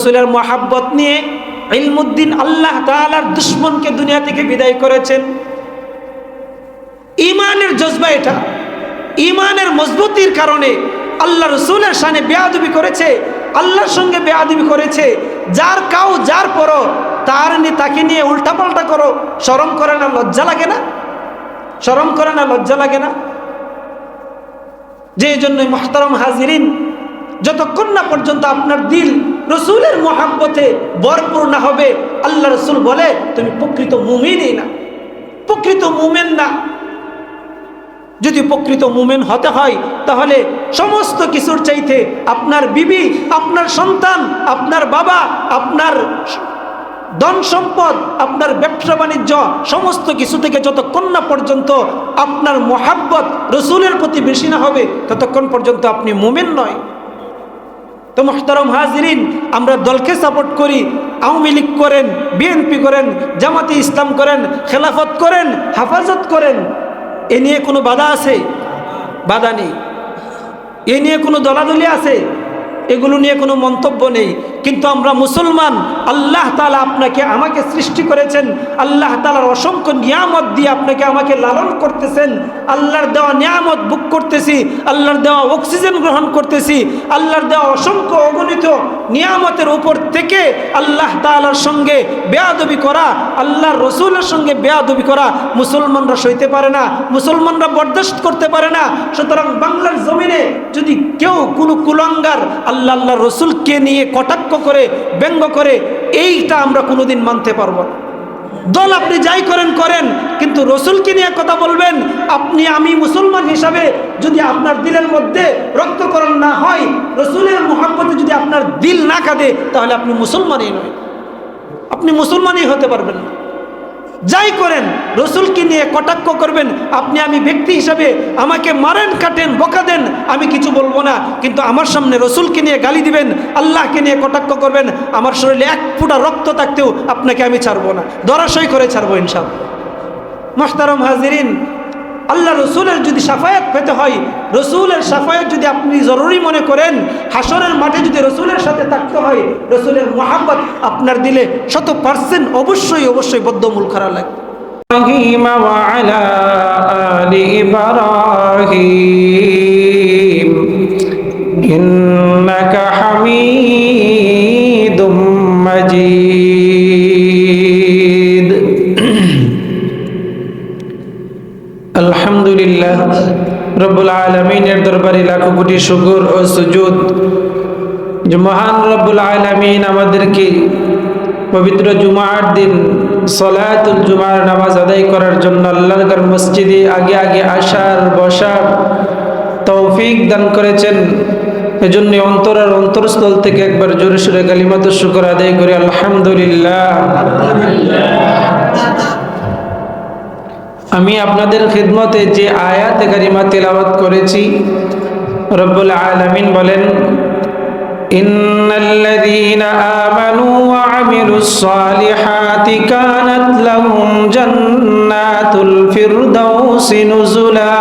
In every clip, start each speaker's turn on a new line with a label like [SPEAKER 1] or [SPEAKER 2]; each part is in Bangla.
[SPEAKER 1] রাসূলের মহব্বত নিয়ে ইলমুদ্দিন আল্লাহ তাআলার দুশমনকে দুনিয়া থেকে বিদায় করেছেন। ঈমানের জজবা, এটা ঈমানের মজবুতির কারণে আল্লাহ রাসূলের শানে বেয়াদবি করেছে, আল্লাহর সঙ্গে বেয়াদবি করেছে। যার কাউ যার পরো তাকে নিয়ে উল্টাপাল্টা করো, শরম করে না, লজ্জা লাগে না? শরম করে না, লজ্জা লাগে না? যে জন্যই মুহতারাম হাজিরিন, যতক্ষণ না পর্যন্ত আপনার দিল রসুলের মহাব্বতে ভরপুর না হবে, আল্লাহ রসুল বলে তুমি প্রকৃত মুমিনই না, প্রকৃত মুমিন না। যদি প্রকৃত মুমিন হতে হয় তাহলে সমস্ত কিছুর চাইতে আপনার বিবি, আপনার সন্তান, আপনার বাবা, আপনার ধন সম্পদ, আপনার ব্যবসা বাণিজ্য, সমস্ত কিছু থেকে যতক্ষণ না পর্যন্ত আপনার মহাব্বত রসুলের প্রতি বেশি না হবে ততক্ষণ পর্যন্ত আপনি মুমিন নয়। তো মুহতারাম হাজিরিন, আমরা দলকে সাপোর্ট করি, আওয়ামী লীগ করেন, বিএনপি করেন, জামাতে ইসলাম করেন, খেলাফত করেন, হেফাজত করেন, এ নিয়ে কোনো বাধা আছে? বাধা নেই। এ নিয়ে কোনো দলাদলি আছে? এগুলো নিয়ে কোনো মন্তব্য নেই। কিন্তু আমরা মুসলমান, আল্লাহ তাআলা আপনাকে আমাকে সৃষ্টি করেছেন, আল্লাহ তাআলার অসংখ্য নিয়ামত দিয়ে আপনাকে আমাকে লালন করতেছেন, আল্লাহর দেওয়া নিয়ামত ভোগ করতেছি, আল্লাহর দেওয়া অক্সিজেন গ্রহণ করতেছি, আল্লাহর দেওয়া অসংখ্য অগণিত নিয়ামতের উপর থেকে আল্লাহ তাআলার সঙ্গে বেয়াদবি করা, আল্লাহর রসুলের সঙ্গে বেয়াদবি করা মুসলমানরা সইতে পারে না, মুসলমানরা বরদাস্ত করতে পারে না। সুতরাং বাংলার জমিনে যদি কেউ কোনো কুলাঙ্গার আল্লাহর রসুলকে নিয়ে কটাক্ষ করে, ব্যঙ্গ করে, এইটা আমরা কোনোদিন মানতে পারবো না। দল আপনি যাই করেন করেন, কিন্তু রসুলকে নিয়ে কথা বলবেন, আপনি আমি মুসলমান হিসাবে যদি আপনার দিলের মধ্যে রক্তকরণ না হয়, রসুলের মুহাব্বতে যদি আপনার দিল না কাঁদে, তাহলে আপনি মুসলমানই নয়, আপনি মুসলমানই হতে পারবেন না। যাই করেন রসুলকে নিয়ে কটাক্ষ করবেন, আপনি আমি ব্যক্তি হিসাবে আমাকে মারেন, কাটেন, বকা দেন, আমি কিছু বলবো না, কিন্তু আমার সামনে রসুলকে নিয়ে গালি দিবেন, আল্লাহকে নিয়ে কটাক্ষ করবেন, আমার শরীরে এক ফোঁটা রক্ত থাকতেও আপনাকে আমি ছাড়বো না, ধরাশয় করে ছাড়বো ইনশাআল্লাহ। মুহতারাম হাজিরিন, আল্লাহ রসুলের যদি শাফায়াত পেতে হয়, রসুলের শাফায়াত যদি আপনি জরুরি মনে করেন, হাসরের মাঠে যদি রসুলের সাথে থাকতে হয়, রসুলের মহাব্বত আপনার দিলে 100% অবশ্যই অবশ্যই বদ্ধমূল করা লাগবে। ইব্রাহিম ওয়া আলা আলি ইব্রাহিম ইন্নাকা হামিদুম মাজিদ। আলহামদুলিল্লাহ রব্বুল আলামিনের দরবারে লাখো কোটি শুকর ও সুজুদ যে মহান রব্বুল আলামিন আমাদেরকে পবিত্র জুমার দিন সলাতুল জুমার নামাজ আদায় করার জন্য আল্লাহর ঘর মসজিদে আগে আগে আসার বসার তৌফিক দান করেছেন। এজন্য অন্তরের অন্তরস্থল থেকে একবার জোরে সোরে কালিমাতুশ শুকর আদায় করে আলহামদুলিল্লাহ। আমি আপনাদের খিদমতে যে আয়াতে কারিমা তেলাওয়াত করেছি, রব্বুল আলামিন বলেন, ইন্নাল্লাযীনা আমানু ওয়া আমিলুস সালিহাতি কানাত লাহুম জান্নাতুল ফিরদাউসি নুজুলা।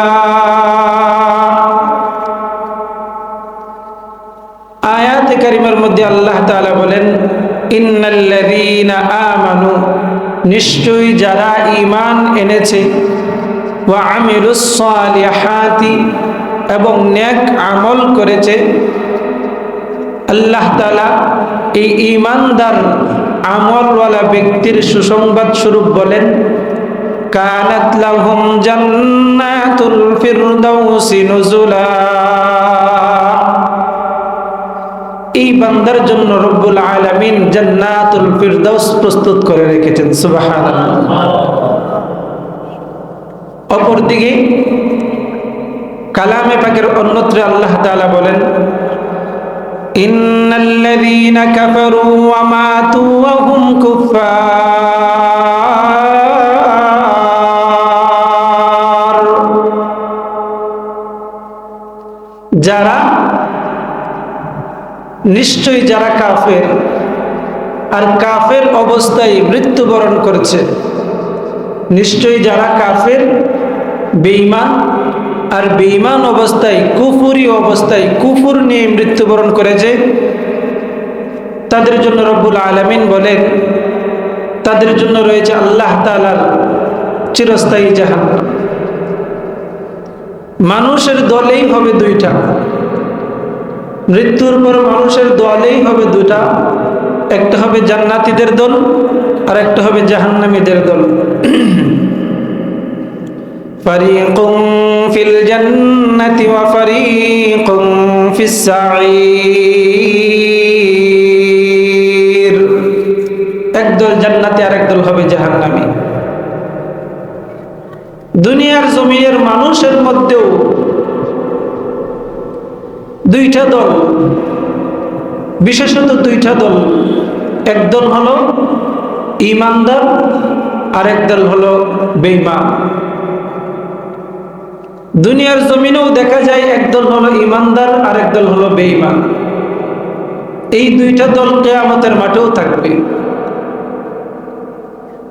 [SPEAKER 1] আয়াতে কারিমার মধ্যে আল্লাহ তাআলা বলেন, ইন্নাল্লাযীনা আমানু, নিশ্চয়ই যারা ঈমান এনেছে, ওয়া আমিলুস সালিহাতি, এবং নেক আমল করেছে, আল্লাহ তাআলা এই ঈমানদার আমলওয়ালা ব্যক্তির সুসংবাদ স্বরূপ বলেন, কানাত লাহুম জান্নাতুল ফিরদাউসি নুজুলা। এই বান্দার জন্য রব্বুল আলামিন জান্নাতুল ফিরদাউস প্রস্তুত করে রেখেছেন। সুবহানাল্লাহ। অপরদিকে কালামে পাকের অন্যত্র আল্লাহ তাআলা বলেন, ইন্নাল্লাযীনা কাফারু ওয়া মাতু ওয়া হুম কুফফার, যারা নিশ্চয়ই যারা কাফের আর কাফের অবস্থায় মৃত্যুবরণ করেছে, নিশ্চয়ই যারা কাফের বেঈমান আর বেঈমান অবস্থায় কুফরি অবস্থায় কুফর নিয়ে মৃত্যুবরণ করেছে, তাদের জন্য রব্বুল আলামিন বলেন তাদের জন্য রয়েছে আল্লাহ তাআলার চিরস্থায়ী জাহান্নাম। মানুষের দলেই হবে দুইটা, মৃত্যুর পর মানুষের দলেই হবে দুটা, একটা হবে জান্নাতীদের দল আর একটা হবে জাহান্নামীদের দল। ফারিকুম ফিল জান্নাতি ওয়া ফারিকুম ফিস সাঈর, একদল জান্নাতি আর একদল হবে জাহান্নামী। দুনিয়ার জমিনের মানুষের মধ্যেও দুইটা দল, বিশেষত দুইটা দল, একদল হলো ঈমানদার আর একদল হলো বেঈমান। দুনিয়ার জমিনেও দেখা যায় একদল হলো ঈমানদার আর একদল হলো বেঈমান। এই দুইটা দল কিয়ামতের মাঠেও থাকবে।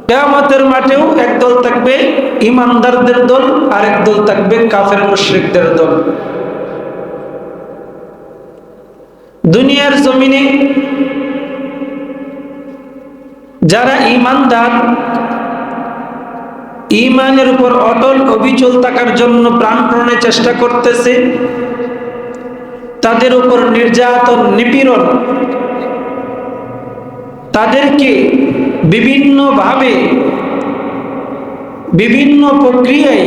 [SPEAKER 1] কিয়ামতের মাঠেও একদল থাকবে ঈমানদারদের দল আর একদল থাকবে কাফের মুশরিকদের দল। দুনিয়ার জমিনে যারা ঈমানদার, ঈমানের উপর অটল অবিচল থাকার জন্য প্রাণপণে চেষ্টা করতেছে, তাদের উপর নির্যাতন নিপীড়ন, তাদেরকে বিভিন্নভাবে বিভিন্ন প্রক্রিয়ায়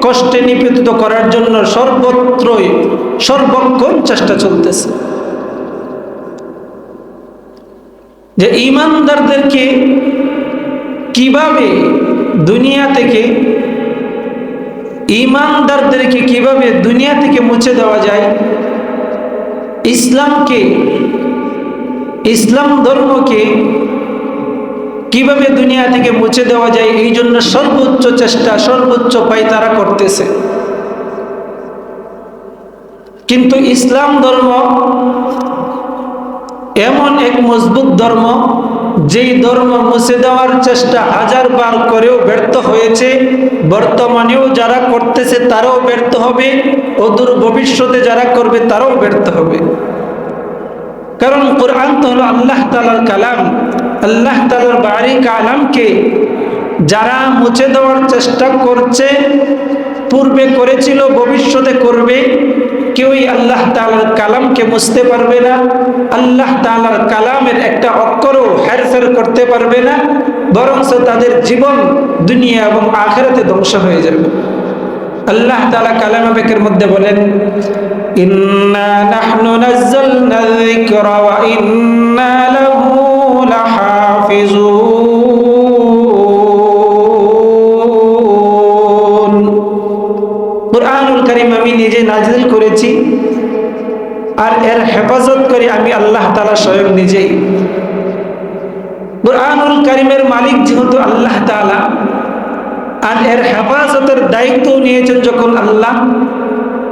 [SPEAKER 1] কষ্টে নিপীড়িত করার জন্য সর্বত্রই সর্বক্ষণ চেষ্টা চলতেছে। যে ঈমানদারদেরকে কিভাবে দুনিয়া থেকে মুছে দেওয়া যায়, ইসলাম ধর্মকে কিভাবে দুনিয়া থেকে মুছে দেওয়া যায়, এই জন্য সর্বোচ্চ চেষ্টা সর্বোচ্চ পায়তারা করতেছে। কিন্তু ইসলাম ধর্ম এমন এক মজবুত ধর্ম, যেই ধর্ম মুছে দেওয়ার চেষ্টা হাজারবার করেও ব্যর্থ হয়েছে, বর্তমানেও যারা করতেছে তারাও ব্যর্থ হবে, অদূর ভবিষ্যতে যারা করবে তারাও ব্যর্থ হবে। কারণ কোরআন তো হলো আল্লাহ তাআলার কালাম, আল্লাহ তাআলার বাড়ি কালামকে যারা মুছে দেওয়ার চেষ্টা করছে, পূর্বে করেছিল, ভবিষ্যতে করবে, কেউই আল্লাহ তাআলার কালামকে মুছতে পারবে না। আল্লাহ তাআলার কালামের একটা অক্ষরও হেরফের করতে পারবে না, বরং তাদের জীবন দুনিয়া এবং আখিরাতে ধ্বংস হয়ে যাবে। আল্লাহ তাআলা কালামে পাকের মধ্যে বলেন, ইন্না নাহনু নাযালনা যিকরা ওয়া ইন্না লাহু লাহাফিজুন। কুরআনুল কারীম আমি নিজে নাযিল করেছি আর এর হেফাজত করি আমি আল্লাহ তাআলা স্বয়ং নিজেই। কুরআনুল কারীমের মালিক যেহেতু আল্লাহ তাআলা, আর এর হেফাজতের দায়িত্ব নিয়েছেন যখন আল্লাহ,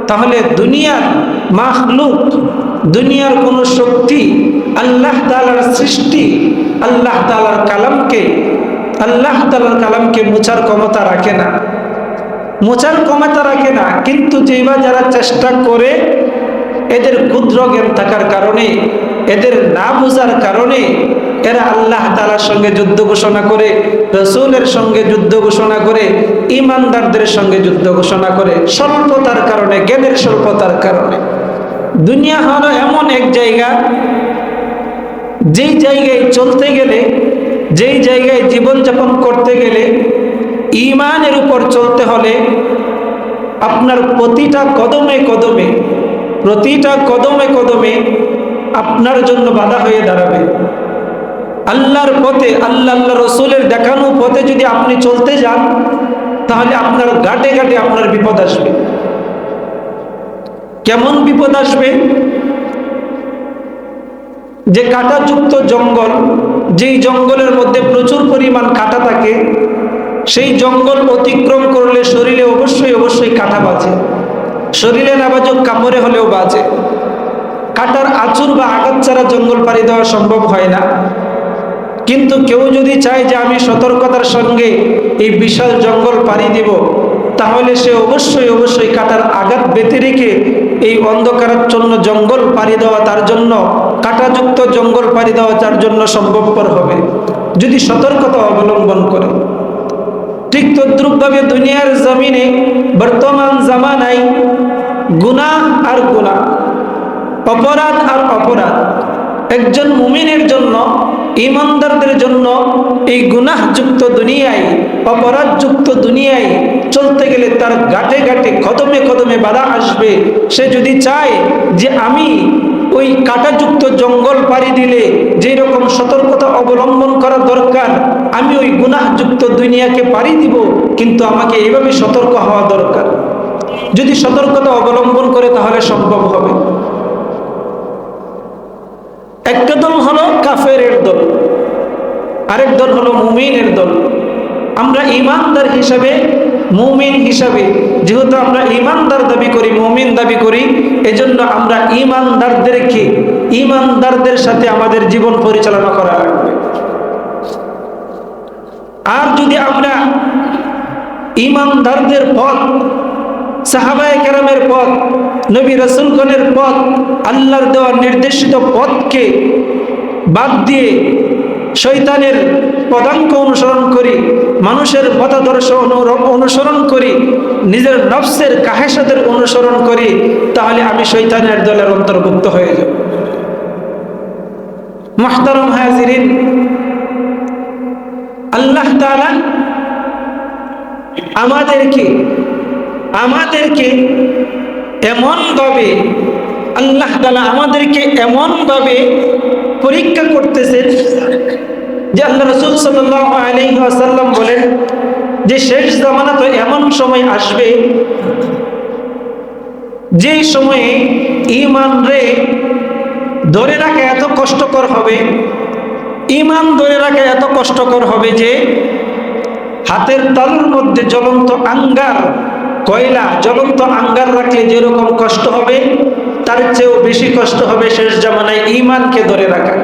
[SPEAKER 1] তাহলে দুনিয়ার মাখলুক, দুনিয়ার কোন শক্তি আল্লাহ তাআলার সৃষ্টি আল্লাহ তাআলার কালামকে মুছার ক্ষমতা রাখে না, কিন্তু যেইবা যারা চেষ্টা করে, এদের ক্ষুদ্র জ্ঞান থাকার কারণে, এদের না বোঝার কারণে এরা আল্লাহ তাআলার সঙ্গে যুদ্ধ ঘোষণা করে, রাসূলের সঙ্গে যুদ্ধ ঘোষণা করে, ঈমানদারদের সঙ্গে যুদ্ধ ঘোষণা করে, স্বল্পতার কারণে, জ্ঞানের স্বল্পতার কারণে। দুনিয়া হলো এমন এক জায়গা, যেই জায়গায় চলতে গেলে, যেই জায়গায় জীবনযাপন করতে গেলে, ঈমানের উপর চলতে হলে আপনার প্রতিটা কদমে আপনার জন্য বাধা হয়ে দাঁড়াবে। আল্লাহর পথে, আল্লাহ রসুলের দেখানো পথে যদি আপনি চলতে যান, তাহলে আপনার ঘাটে ঘাটে আপনার বিপদ আসবে। কেমন বিপদ আসবে? যে কাঁটাযুক্ত জঙ্গল, যেই জঙ্গলের মধ্যে প্রচুর পরিমাণ কাঁটা থাকে, সেই জঙ্গল অতিক্রম করলে শরীরে অবশ্যই কাঁটা বাজে। শরীরে না বাজুক, কাপড়ে হলেও বাজে। কাঁটার আঁচড় বা আঘাত ছাড়া জঙ্গল পাড়ি দেওয়া সম্ভব হয় না। কিন্তু কেউ যদি চায় যে আমি সতর্কতার সঙ্গে এই বিশাল জঙ্গল পাড়ি দিব, তাহলে সে অবশ্যই কাঁটার আঘাত বেঁধে রেখে এই অন্ধকারাচ্ছন্ন জঙ্গল পাড়ি দেওয়া তার জন্য কাঁটাযুক্ত জঙ্গল পাড়ি দেওয়া তার জন্য সম্ভবপর হবে যদি সতর্কতা অবলম্বন করে। ঠিক তদ্রূপভাবে দুনিয়ার জমিনে বর্তমান জামানায় গুনাহ আর গুনাহ, অপরাধ আর অপরাধ, একজন মুমিনের জন্য, ঈমানদারদের জন্য এই গুনাহযুক্ত দুনিয়ায়, অপরাধযুক্ত দুনিয়ায় চলতে গেলে তার গাঁটে গাঁটে, কদমে কদমে বাধা আসবে। সে যদি চায় যে আমি ওই কাঁটাযুক্ত জঙ্গল পাড়ি দিলে যেই রকম সতর্কতা অবলম্বন করা দরকার, আমি ওই গুনাহযুক্ত দুনিয়াকে পাড়ি দিব, কিন্তু আমাকে এভাবে সতর্ক হওয়া দরকার। যদি সতর্কতা অবলম্বন করে তাহলে সম্ভব হবে। একটা দল হলো কাফেরের দল, আরেক দল হলো মুমিনের দল। আমরা ঈমানদার হিসাবে, মুমিন হিসাবে, যেহেতু আমরা ঈমানদার দাবি করি, মুমিন দাবি করি, এজন্য আমরা ঈমানদারদের সাথে আমাদের জীবন পরিচালনা করা লাগবে। আর যদি আমরা ঈমানদারদের পথ, সাহাবায়ে কেরামের পথ, নবী রাসূলগণের পথ, আল্লাহর দেওয়া নির্দেশিত পথকে বাদ দিয়ে শয়তানের পদাঙ্ক অনুসরণ করি, মানুষের মতাদর্শ অনুসরণ করি, নিজের নফসের কাহেসাতের অনুসরণ করি, তাহলে আমি শয়তানের দলের অন্তর্ভুক্ত হয়ে যাব। মুহতারাম হাজিরিন, আল্লাহ তাআলা আমাদেরকে এমনভাবে পরীক্ষা করতেছেন যে আল্লাহ রাসূল সাল্লাল্লাহু আলাইহি ওয়াসাল্লাম বলেন যে শেষ জামানা তো এমন সময় আসবে যে সময়ে ঈমান রে ধরে রাখা এত কষ্টকর হবে, ঈমান ধরে রাখা এত কষ্টকর হবে যে হাতের তালুর মধ্যে জ্বলন্ত আঙ্গার, কয়লা, জ্বলন্ত আঙ্গার রাখলে যেরকম কষ্ট হবে তার চেয়েও বেশি কষ্ট হবে শেষ জামানায় ঈমানকে ধরে রাখা।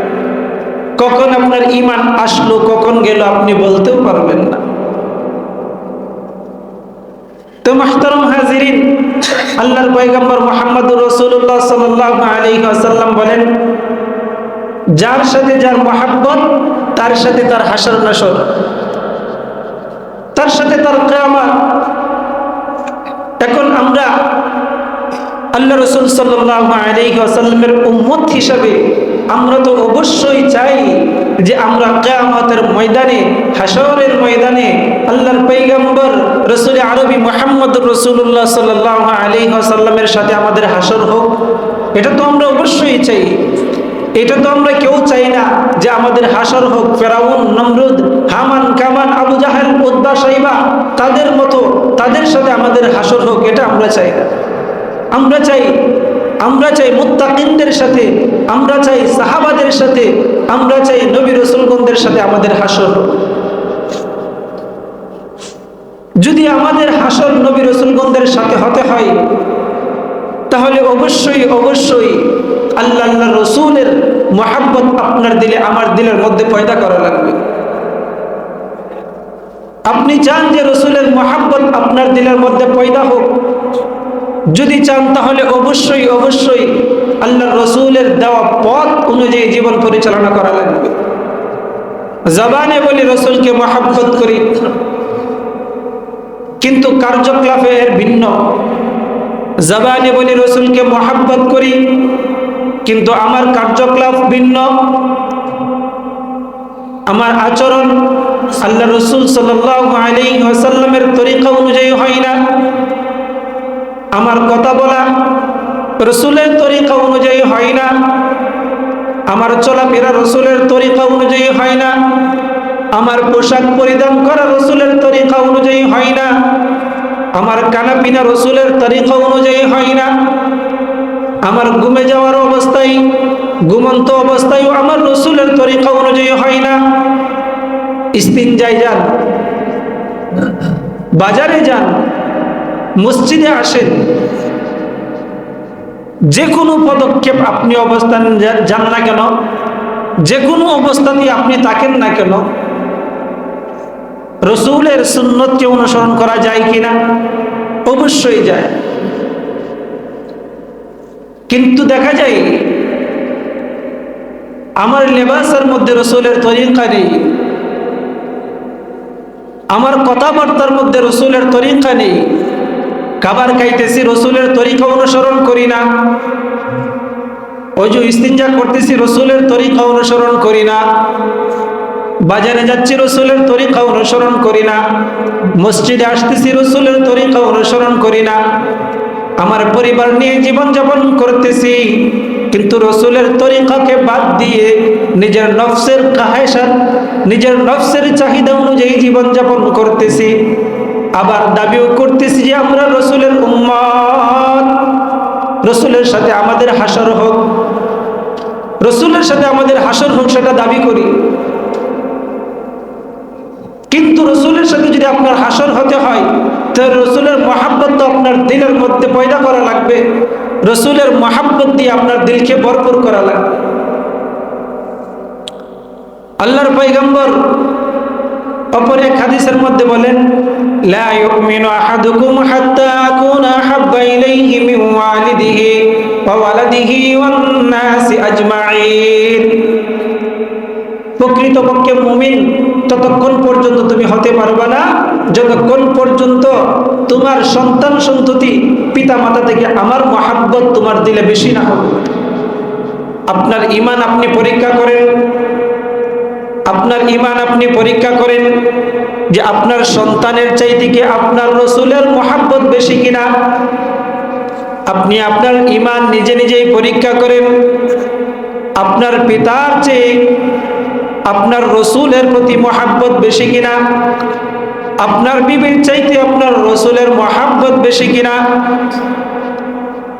[SPEAKER 1] কখন আপনার ঈমান আসলো, কখন গেল আপনি বলতেও পারবেন না। তো মুহতারাম হাজিরিন, আল্লাহর পয়গম্বর মুহাম্মদুর রাসূলুল্লাহ সাল্লাল্লাহু আলাইহি ওয়াসাল্লাম বলেন, যার সাথে যার মহব্বত তার সাথে তার হাসর নাসর, তার সাথে তার কিয়ামত। এখন আমরা আল্লাহ রাসূল সাল্লাল্লাহু আলাইহি ওয়াসাল্লামের উম্মত হিসাবে আমরা তো অবশ্যই চাই যে আমরা কিয়ামতের ময়দানে, হাসরের ময়দানে আল্লাহর পয়গম্বর রাসূল আরবি মুহাম্মদুর রাসূলুল্লাহ সাল্লাল্লাহু আলাইহি ওয়াসাল্লামের সাথে আমাদের হাসর হোক। এটা তো আমরা অবশ্যই চাই। এটা তো আমরা কেউ চাই না যে আমাদের হাসর হোক ফেরাউন, নমরুদ, হামান, কামান, আবু জাহেল, উতবা, শাইবা, তাদের মতো, তাদের সাথে আমাদের হাসর হোক। এটা আমরা চাই না। আমরা চাই মুত্তাকিনদের সাথে, আমরা চাই সাহাবাদের সাথে, আমরা চাই নবী রাসূলগণদের সাথে আমাদের হাসর হোক। যদি আমাদের হাসর নবী রাসূলগণদের সাথে হতে হয় তাহলে অবশ্যই আল্লাহ রসুলের মহব্বত আপনার দিলে, আমার দিলের মধ্যে পয়দা করা লাগবে। আপনি চান যে রসুলের মহব্বত আপনার দিলের মধ্যে পয়দা হোক, যদি চান তাহলে অবশ্যই আল্লাহ রসুলের দেওয়া পথ অনুযায়ী জীবন পরিচালনা করা লাগবে। জবানে বলি রসুলকে মহব্বত করি, কিন্তু কার্যকলাপে এর ভিন্ন। জবানে বলি রসুলকে মহব্বত করি, কিন্তু আমার কার্যকলাপ ভিন্ন, আমার আচরণ আল্লাহ রসুল সাল্লাল্লাহু আলাইহি ওয়াসাল্লামের তরিকা অনুযায়ী হয় না, আমার কথা বলা রসুলের তরিকা অনুযায়ী হয় না, আমার চলাফেরা রসুলের তরিকা অনুযায়ী হয় না, আমার পোশাক পরিধান করা রসুলের তরিকা অনুযায়ী হয় না, আমার কানাপিনা রসুলের তরিকা অনুযায়ী হয় না, আমার ঘুমে যাওয়ার অবস্থায়, ঘুমন্ত অবস্থায়ও আমার রসুলের তরিকা অনুযায়ী হয় না। ইস্তিনজায় যান, বাজারে যান, মসজিদে আসেন, যে কোনো পদক্ষেপ আপনি অবস্থান যান না কেন, যে কোনো অবস্থাতেই আপনি থাকেন না কেন, রসুলের সুন্নতকে অনুসরণ করা যায় কিনা? অবশ্যই যায়। কিন্তু দেখা যায় আমার লেবাসের মধ্যে রসুলের তরিকা নেই, আমার কথাবার্তার মধ্যে রসুলের তরিকা নেই, খাবার খাইতেছি রসুলের তরিকা অনুসরণ করি না, ওযু ইস্তিনজা করতেছি রসুলের তরিকা অনুসরণ করি না, বাজারে যাচ্ছি রসুলের তরিকা অনুসরণ করি না, মসজিদে আসতেছি রসুলের তরিকা অনুসরণ করি না, আমার পরিবার নিয়ে জীবনযাপন করতেছি কিন্তু রসুলের তরিকাকে বাদ দিয়ে নিজের নফসের কাহেসাত, নিজের নফসের চাহিদা অনুযায়ী জীবনযাপন করতেছি। আবার দাবিও করতেছি যে আমরা রসুলের উম্মত, রসুলের সাথে আমাদের হাসর হোক, রসুলের সাথে আমাদের হাসর হোক, সেটা দাবি করি। কিন্তু রসুলের সাথে যদি আপনার হাসর হতে হয় তাহলে রসুলের মহাব্বত তো আপনার দিলের মধ্যে পয়দা করা লাগবে, রসুলের মহাব্বত দিয়ে আপনার দিলকে ভরপুর করা লাগবে। আল্লাহর পয়গম্বর অপর এক হাদিসের মধ্যে বলেন, লা ইউমিনু আহাদুকুম হাত্তা আকুনা আহাব্বা ইলাইহি মিন ওয়ালিদিহি ওয়া ওয়ালাদিহি ওয়ান নাসি আজমাইন। প্রকৃতপক্ষে মুমিন ততক্ষণ পর্যন্ত তুমি হতে পারবে না যতক্ষণ পর্যন্ত তোমার সন্তান সন্ততি পিতা মাতা থেকে আমার মহাব্বত তোমার দিলে বেশি না হবে। আপনার ঈমান আপনি পরীক্ষা করেন, আপনার ঈমান আপনি পরীক্ষা করেন যে আপনার সন্তানের চাইতে কি আপনার রসুলের মহাব্বত বেশি কিনা। আপনি আপনার ঈমান নিজে নিজেই পরীক্ষা করেন, আপনার পিতার চেয়ে আপনার রসুলের প্রতি মহাব্বত বেশি কিনা, আপনার বিবির চাইতে আপনার রসুলের মহাব্বত বেশি কিনা,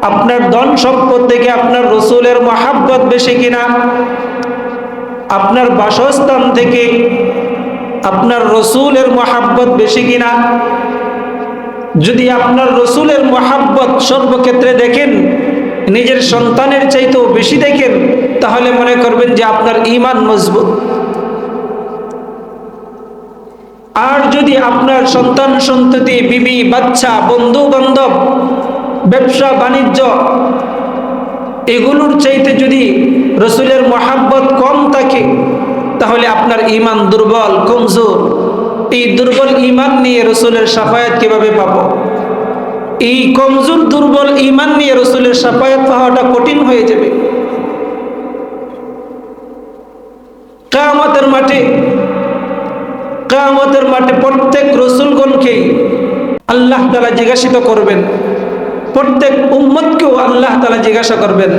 [SPEAKER 1] আপনার ধন সম্পদ থেকে আপনার রসুলের মহাব্বত বেশি কিনা, আপনার বাসস্থান থেকে আপনার রসুলের মহাব্বত বেশি কিনা। যদি আপনার রসুলের মহাব্বত সর্বক্ষেত্রে দেখেন, নিজের সন্তানের চাইতেও বেশি দেখেন, তাহলে মনে করবেন যে আপনার ঈমান মজবুত। আর যদি আপনার সন্তান সন্ততি, বিবি বাচ্চা, বন্ধু বান্ধব, ব্যবসা বাণিজ্য এগুলোর চাইতে যদি রসুলের মহাব্বত কম থাকে তাহলে আপনার ঈমান দুর্বল, কমজোর। এই দুর্বল ঈমান নিয়ে রসুলের শাফায়াত কিভাবে পাবো? এই কমজোর দুর্বল ঈমান নিয়ে রসুলের শাফায়াত পাওয়াটা কঠিন হয়ে যাবে। কিয়ামতের মাঠে প্রত্যেক রসুলগণকেই আল্লাহ তাআলা জিজ্ঞাসিত করবেন, প্রত্যেক উম্মতকেও আল্লাহ তাআলা জিজ্ঞাসা করবেন।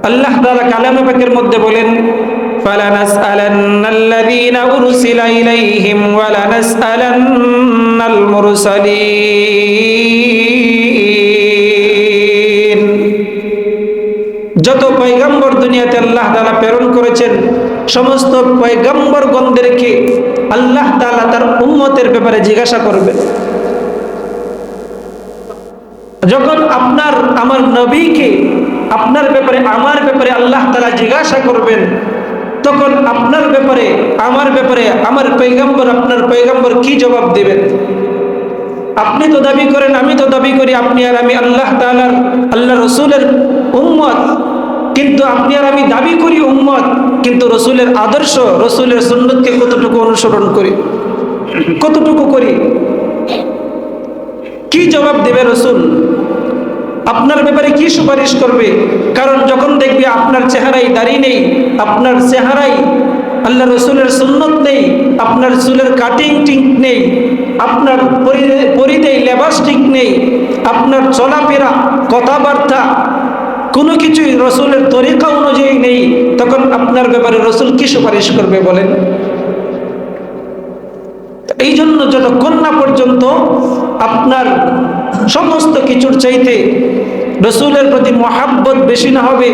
[SPEAKER 1] আল্লাহ তাআলা কালামে পাকের মধ্যে বলেন, ফালানাসআলান্নাল্লাযীনা উরসিলা ইলাইহিম ওয়া লানাসআলান্নাল মুরসালিন। যত পয়গম্বর দুনিয়াতে আল্লাহ তাআলা প্রেরণ করেছেন, সমস্ত পয়গম্বরগণদেরকে আল্লাহ তাআলা তার উম্মতের ব্যাপারে জিজ্ঞাসা করবেন। যখন আপনার আমার নবীকে আপনার ব্যাপারে, আমার ব্যাপারে আল্লাহ তাআলা জিজ্ঞাসা করবেন, তখন আপনার ব্যাপারে, আমার ব্যাপারে আমার পয়গম্বর, আপনার পয়গম্বর কি জবাব দেবেন? আপনি তো দাবি করেন, আমি তো দাবি করি, আপনি আর আমি আল্লাহ তাআলার, আল্লাহ রসুলের উম্মত, কিন্তু আপনি আর আমি দাবি করি উম্মত, কিন্তু রসুলের আদর্শ, রসুলের সুন্নতকে কতটুকু অনুসরণ করি, কতটুকু করি? কি জবাব দেবে রসুল? আপনার ব্যাপারে কি সুপারিশ করবে? কারণ যখন দেখবে আপনার চেহারায় দাড়ি নেই, আপনার চেহারায় আল্লাহ রসুলের সুন্নত নেই, আপনার চুলের কাটিং ঠিক নেই, আপনার পরিধেয় লেবাস ঠিক নেই, আপনার চলাফেরা কথাবার্তা কোনো কিছুই রসুলের তরিকা অনুযায়ী নেই, তখন আপনার ব্যাপারে রসুল কি সুপারিশ করবে বলেন? এই জন্য যতক্ষণ না পর্যন্ত আপনার সমস্ত কিছুর চাইতে রসুলের প্রতি মহাব্বত বেশি না হবে,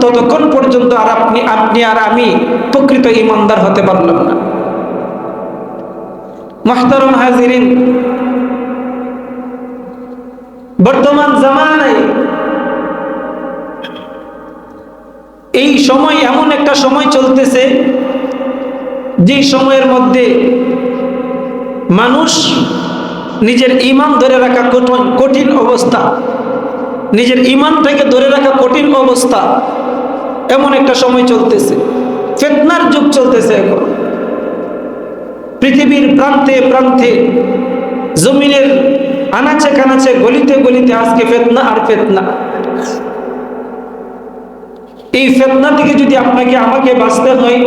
[SPEAKER 1] ততক্ষণ পর্যন্ত আর আপনি আর আমি প্রকৃত ঈমানদার হতে পারলাম না। মুহতারাম হাজিরিন, বর্তমান জামানায় এই সময় এমন একটা সময় চলতেছে, যে সময়ের মধ্যে মানুষ নিজের ঈমান ধরে রাখা কঠিন অবস্থা, নিজের ঈমানটাকে ধরে রাখা কঠিন অবস্থা। এমন একটা সময় চলতেছে, ফিতনার যুগ চলতেছে এখন। পৃথিবীর প্রান্তে প্রান্তে, জমিনের আনাচে কানাচে, গলিতে গলিতে আজকে ফিতনা আর ফিতনা। এই ফিতনা থেকে যদি আপনাকে আমাকে বাঁচতে হয়,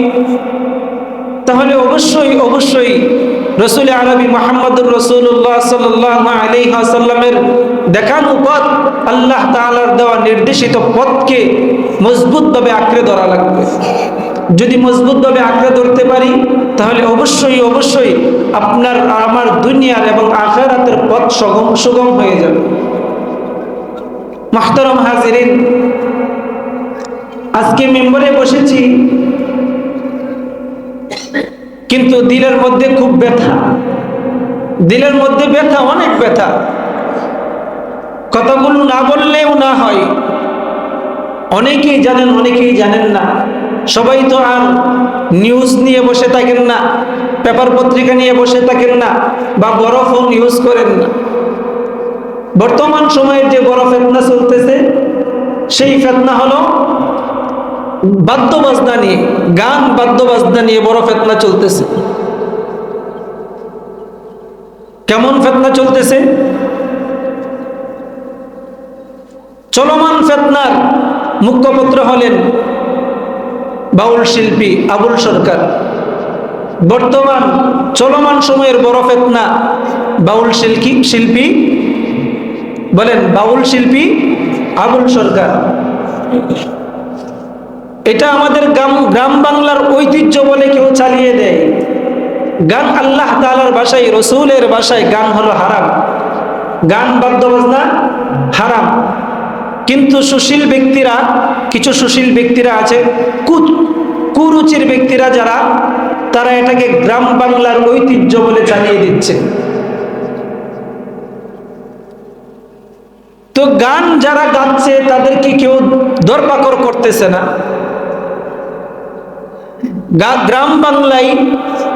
[SPEAKER 1] তাহলে অবশ্যই অবশ্যই রসুল আরবি মুহাম্মদুর রাসূলুল্লাহ সাল্লাল্লাহু আলাইহি ওয়াসাল্লামের দেখানো পথ, আল্লাহ তাআলার দেওয়া নির্দেশিত পথকে মজবুতভাবে আঁকড়ে ধরা লাগবে। যদি মজবুতভাবে আঁকড়ে ধরতে পারি, তাহলে অবশ্যই অবশ্যই আপনার আমার দুনিয়ার এবং আখিরাতের পথ সুগম হয়ে যাবে। মুহতারাম হাজিরিন, আজকে মেম্বরে বসেছি, কিন্তু দিলের মধ্যে খুব ব্যথা, দিলের মধ্যে ব্যথা, অনেক ব্যথা। কথাগুলো না বললেও না হয়। অনেকেই জানেন, অনেকেই জানেন না। সবাই তো আর নিউজ নিয়ে বসে থাকেন না, পেপার পত্রিকা নিয়ে বসে থাকেন না, বা বড় ফোন ইউজ করেন না। বর্তমান সময়ের যে বড় ফিতনা চলতেছে, সেই ফিতনা হলো বাদ্যবাজনা নিয়ে, গান বাদ্যবাজনা নিয়ে বড় ফিতনা চলতেছে। কেমন ফিতনা চলতেছে? চলমান ফিতনার মুখপত্র হলেন বাউল শিল্পী আবুল সরকার। বর্তমান চলমান সময়ের বড় ফিতনা বাউল শিল্পী, বলেন, বাউল শিল্পী আবুল সরকার। এটা আমাদের গ্রাম বাংলার ঐতিহ্য বলে কেউ চালিয়ে দেয়। গান আল্লাহ তাআলার ভাষায়, রসুলের ভাষায় গান হলো হারাম, গান বাদ্যবাজনা হারাম। কিন্তু সুশীল ব্যক্তিরা, কিছু সুশীল ব্যক্তিরা আছে, কুরুচির ব্যক্তিরা যারা, তারা এটাকে গ্রাম বাংলার ঐতিহ্য বলে চালিয়ে দিচ্ছে। তো গান যারা গাচ্ছে তাদেরকে কেউ ধরপাকড় করতেছে না। গ্রাম বাংলায়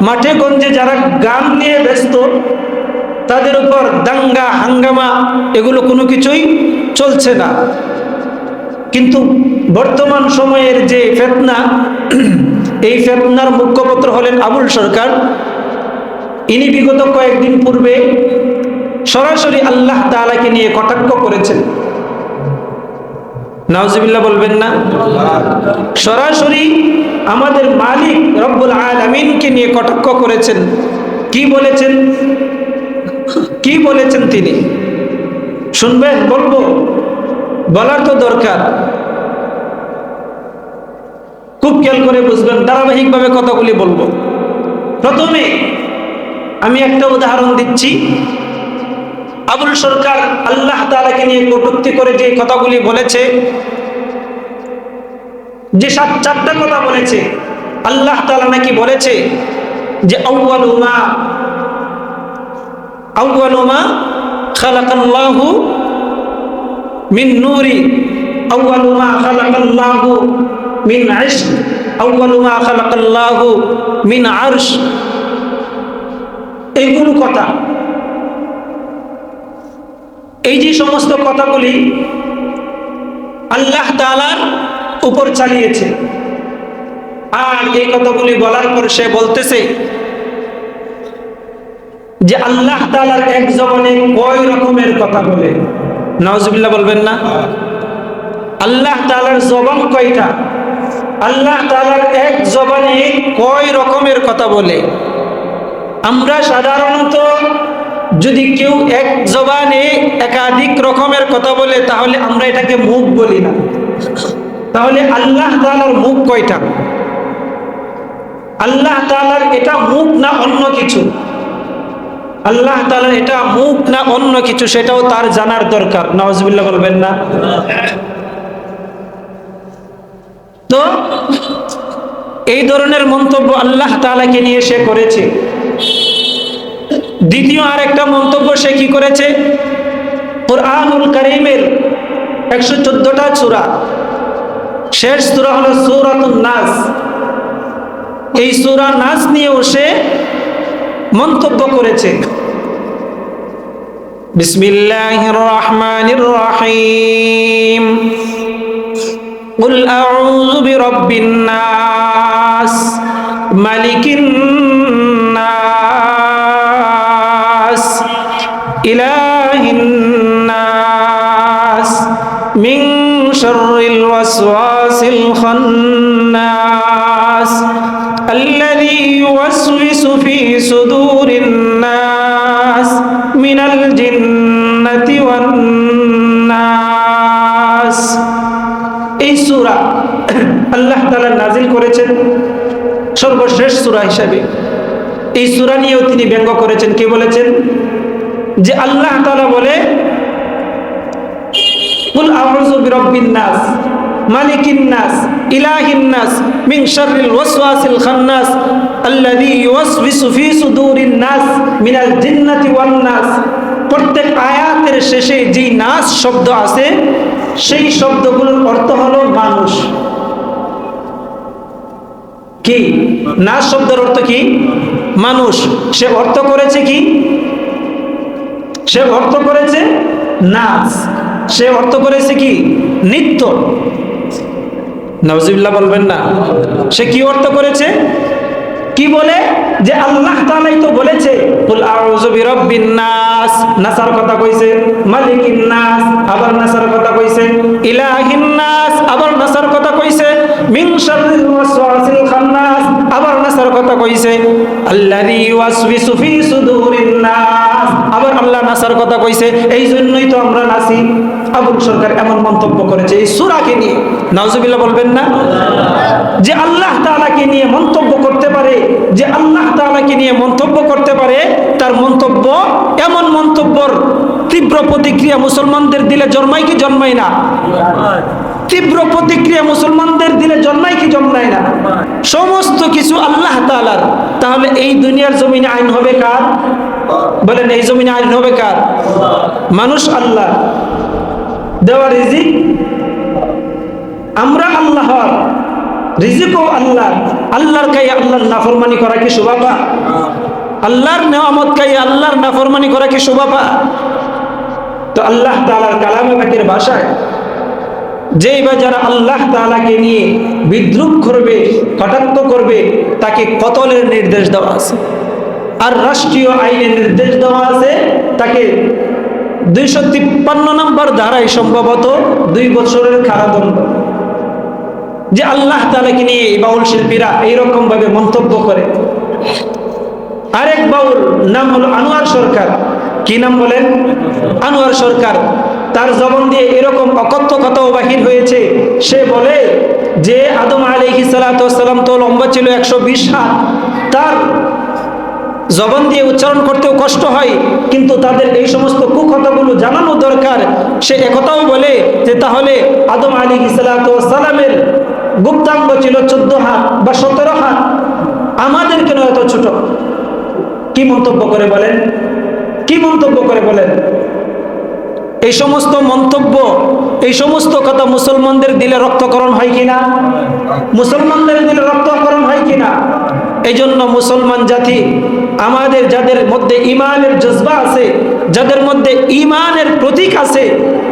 [SPEAKER 1] মাঠে গঞ্জে যারা গান নিয়ে ব্যস্ত, তাদের উপর দাঙ্গা হাঙ্গামা এগুলো কোনো কিছুই চলছে না। কিন্তু বর্তমান সময়ের যে ফিতনা, এই ফিতনার মুখপত্র হলেন আবুল সরকার। ইনি বিগত কয়েকদিন পূর্বে সরাসরি আল্লাহ তাআলাকে নিয়ে কটাক্ষ করেছেন। নাউজুবিল্লাহ বলবেন না? সরাসরি আমাদের মালিক রব্বুল আলামিনকে নিয়ে কটাক্ষ করেছেন। কি বলেছেন? কি বলেছেন তিনি? শুনবেন? বলবো? বলার তো দরকার, খুব খেয়াল করে বুঝবেন, ধারাবাহিকভাবে কথাগুলি বলবো। প্রথমে আমি একটা উদাহরণ দিচ্ছি। আবুল সরকার আল্লাহ তাআলাকে নিয়ে কটূক্তি করে যে কথাগুলি বলেছে, যে চারটা কথা বলেছে, আল্লাহ তাআলা নাকি বলেছে যে আউয়ালু মা খালাকাল্লাহু মিন নূরি, আউয়ালু মা খালাকাল্লাহু মিন ইশক, আউয়ালু মা খালাকাল্লাহু মিন আরশ। এইগুলো কথা, এই যে সমস্ত কথাগুলি আল্লাহ তাআলার উপর চালিয়েছে। আর এই কথাগুলি বলার পর সে বলতেছে যে আল্লাহ তাআলার এক জবানে কয় রকমের কথা বলে। নাউজুবিল্লাহ বলবেন না? আল্লাহ তাআলার জবান কয়টা? আল্লাহ তাআলার এক জবানে কয় রকমের কথা বলে? আমরা সাধারণত যদি কেউ এক জবানে একাধিক রকমের কথা বলে, তাহলে আমরা এটাকে মুখ বলি না। তাহলে আল্লাহ তাআলার মুখ কয়টা? আল্লাহ তাআলার এটা মুখ না অন্য কিছু? আল্লাহ তাআলার এটা মুখ না অন্য কিছু, সেটাও তার জানার দরকার। নাউজুবিল্লাহ বলবেন না? তো এই ধরনের মন্তব্য আল্লাহ তাআলাকে নিয়ে সে করেছে। দ্বিতীয় আরেকটা মন্তব্য সে কি করেছে? কুরআনুল কারীমের 114টা সূরা, শেষ সূরা হলো সূরাতুন নাস। এই সূরা নাস নিয়েও সে মন্তব্য করেছে। বিসমিল্লাহির রহমানির রহিম। কুল আউযু বিরাব্বিন নাস মালিকিন নাস ইলাহিন নাস মিন শাররিল ওয়াসওয়াসিল খান্নাস আল্লাযী ইউওয়াসওয়িসু ফী সুদুরিন নাস মিনাল জিন্নাতি ওয়ান নাস। এই সূরা আল্লাহ তাআলা নাযিল করেছেন সর্বশেষ সূরা হিসেবে। এই সূরা নিয়েও তিনি ব্যঙ্গ করেছেন। কে বলেছেন? যে আল্লাহ তাআলা বলে কুল আউযু বিরাব্বিন নাস মালিকিন নাস ইলাহিন নাস মিন শাররিল ওয়াসওয়াসিল খান্নাস আল্লাযী ইউওয়াসওয়িসু ফী সুদুরিন নাস মিনাল জিন্নাতি ওয়ান নাস। প্রত্যেক আয়াতের শেষে যেই নাস শব্দ আছে সেই শব্দগুলোর অর্থ হলো মানুষ। কি নাস শব্দের অর্থ কি? মানুষ। সে অর্থ করেছে কি? সে অর্থ করেছে নাচ। সে অর্থ করেছে কি? নৃত্য। নাউজুবিল্লাহ বলবেন না। সে কি অর্থ করেছে? কি বলে? যে আল্লাহ তাআলাই তো বলেছে কুল আউযু বিরাব্বিন নাস, নাসার কথা কইছে, মালিকিন নাস আবার নাসার কথা কইছে, ইলাহিন নাস আবার নাসার কথা কইছে, মিন শাররিল ওয়াসওয়াসিল খান্নাস আবার নাসার কথা কইছে, আল্লাযী ইউওয়াসওয়িসু ফী সুদুরিন নাস আবার আল্লাহ নাসার কথা কইছে। এই জন্যই তো আমরা নাচি। আবুল সরকার এমন মন্তব্য করেছে এই সূরাকে নিয়ে। নাউজুবিল্লাহ বলবেন না। যে আল্লাহ তাআলাকে নিয়ে মন্তব্য করতে পারে, যে আল্লাহ তাআলাকে নিয়ে মন্তব্য করতে পারে, তার মন্তব্য এমন মন্তব্যর তীব্র প্রতিক্রিয়া মুসলমানদের দিলে জন্মায় কি জন্মায় না? তীব্র প্রতিক্রিয়া মুসলমানদের দিলে জন্মায় কি জন্মায় না? সমস্ত কিছু আল্লাহ তাআলার। তাহলে এই দুনিয়ার জমিনে আইন হবে কার? বলেন, এই জমিনে আইন হবে কার? মানুষ আল্লাহ, দেওয়া রিজিক আমরা আল্লাহর, রিজিকও আল্লাহ। আল্লাহর কাছে আল্লাহর নাফরমানি করা কি শোভা পা? আল্লাহর নেয়ামত কাছে আল্লাহর নাফরমানি করা কি শোভা পা? তো আল্লাহ তাআলার কালামে পাকের ভাষায় যেই বা যারা আল্লাহ তাআলাকে নিয়ে বিদ্রূপ করবে, কটাক্ষ করবে, তাকে কতলের নির্দেশ দেওয়া আছে। আর রাষ্ট্রীয় আইনে নির্দেশ দেওয়া আছে তাকে 253 নম্বর ধারায় সম্ভবত 2 বছরের কারাদণ্ড। যে আল্লাহ তাআলাকে নিয়ে এই বাউল শিল্পীরা এইরকম ভাবে মন্তব্য করে। আরেক বাউল নাম হলো আনোয়ার সরকার। কি নাম বলেন? আনোয়ার সরকার। তার জবান দিয়ে এরকম অকথ্য কথাও বাহির হয়েছে। সে বলে যে আদম আলাইহিস সালাতু ওয়াস সালাম তো লম্বা ছিল 120 হাত। তার জবান দিয়ে উচ্চারণ করতেও কষ্ট হয়, কিন্তু তাদের এই সমস্ত কুকথাগুলো জানানো দরকার। সে একথাও বলে যে তাহলে আদম আলাইহিস সালাতু ওয়াস সালামের গুপ্তাঙ্গ ছিল 14 হাত বা 17 হাত, আমাদের কেন এত ছোট? কি মন্তব্য করে বলেন? কি মন্তব্য করে বলেন? এই সমস্ত মন্তব্য, এই সমস্ত কথা মুসলমানদের দিলে রক্তকরণ হয় কিনা? মুসলমানদের দিলে রক্তকরণ হয় কিনা? এই জন্য মুসলমান জাতি আমাদের, যাদের মধ্যে ঈমানের জজবা আছে, যাদের মধ্যে ঈমানের প্রতীক আছে,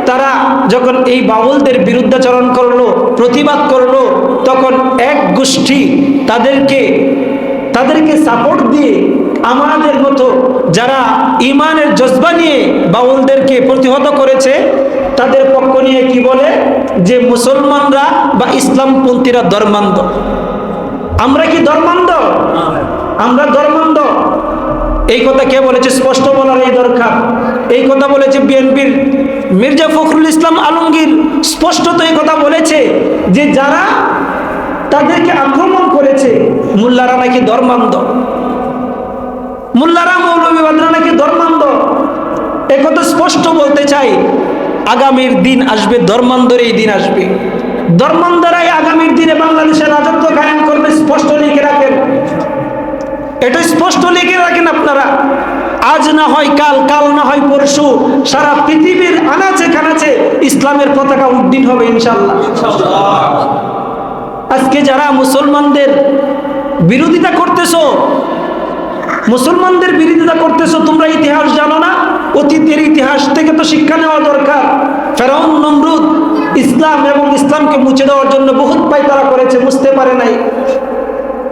[SPEAKER 1] তারা যখন এই বাউলদের বিরুদ্ধাচরণ করলো, প্রতিবাদ করলো, তখন এক গোষ্ঠী তাদেরকে সাপোর্ট দিয়ে আমাদের মতো যারা ঈমানের জজবা নিয়ে বাউলদেরকে প্রতিহত করেছে, তাদের পক্ষ নিয়ে কি বলে? যে মুসলমানরা বা ইসলামপন্থীরা ধর্মান্ধ। আমরা কি ধর্মান্ধ? আমরা ধর্মান্ধ। এই কথা কে বলেছে? স্পষ্ট বলার এই দরকার। এই কথা বলেছে বিএনপির মির্জা ফখরুল ইসলাম আলমগীর। স্পষ্টত এই কথা বলেছে যে যারা তাদেরকে আক্রমণ করেছে মোল্লারা নাকি ধর্মান্ধ, মোল্লারা মৌলভীবাদরা নাকি ধর্মান্ধ। একথা স্পষ্ট বলতে চাই। আগামীর দিন আসবে, ধর্মান্ধের এই দিন আসবে। ধর্মান্ধরাই আগামীর দিনে বাংলাদেশের রাজত্ব কায়েম করবে। স্পষ্ট লিখে রাখেন, এটা স্পষ্ট লিখে রাখেন আপনারা। আজ না হয় কাল, কাল না হয় পরশু, সারা পৃথিবীর আনাচে কানাচে ইসলামের পতাকা উড্ডীন হবে ইনশাআল্লাহ। আজকে যারা মুসলমানদের বিরোধিতা করতেছো, মুসলমানদের বিরোধিতা করতেছো, তোমরা ইতিহাস জানো না? অতীতের ইতিহাস থেকে তো শিক্ষা নেওয়া দরকার। ফেরাউন, নমরুদ ইসলাম এবং ইসলামকে মুছে দেওয়ার জন্য বহুত পায়তারা করেছে, মুছতে পারে নাই।